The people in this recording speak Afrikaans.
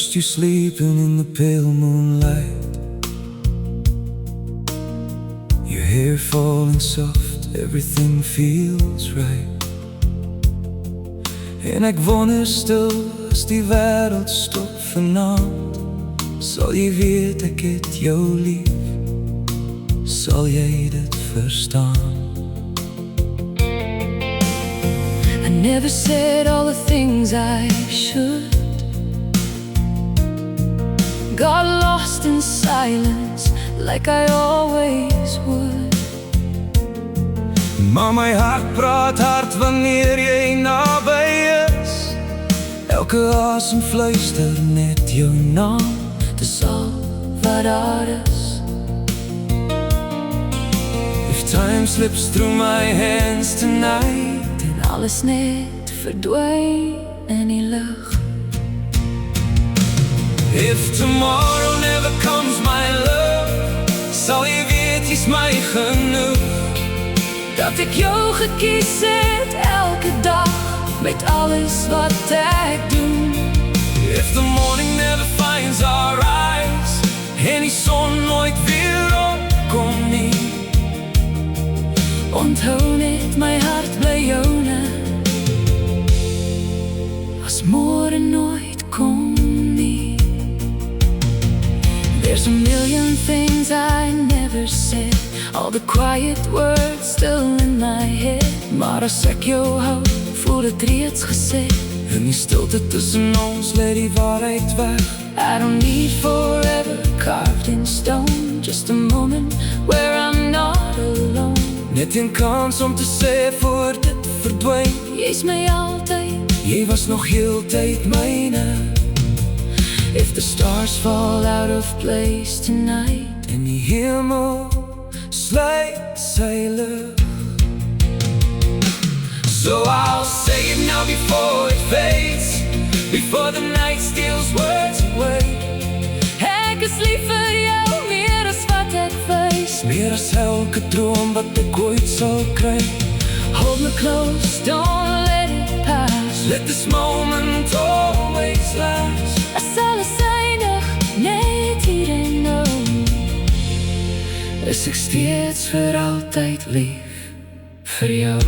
Just you sleeping in the pale moonlight, your hair falling soft, everything feels right. En ek wonder stil, as die wêreld stop vanaand, sal jy weet ek het jou lief, sal jy dit verstaan? I never said all the things I should, got lost in silence like I always would. Maar my hart praat hard wanneer jy naby is. Elke asem fluister net jou naam, dis al wat daar is. If time slips through my hands tonight, en alles net verdwyn in die lug. If tomorrow never comes my love, sal jy weet jy's my genoeg, dat ek jou gekies het elke dag, met alles wat ek doen. If the morning never finds our eyes, en die son nooit weer opkom nie, onthou net my hart bly joune, as môre nooit kom nie. There's a million things I never said, all the quiet words still in my head. Maar as ek jou hou, voel dit reeds gesê. In die stilte tussen ons lê die waarheid weg. I don't need forever carved in stone, just a moment where I'm not alone. Net een kans om te sê voor dit verdwyn, jy's my altyd, jy was nog heeltyd myne. If the stars fall out of place tonight, en die hemel sluit sy lig, so I'll say it now before it fades, before the night steals words away. Ek is lief vir jou, meer as wat ek wys, meer as elke droom wat ek ooit sal kry. Hold me close, don't let it pass, let this moment always last. As alles eindig, net hier en nou, is ek steeds vir altyd lief vir jou.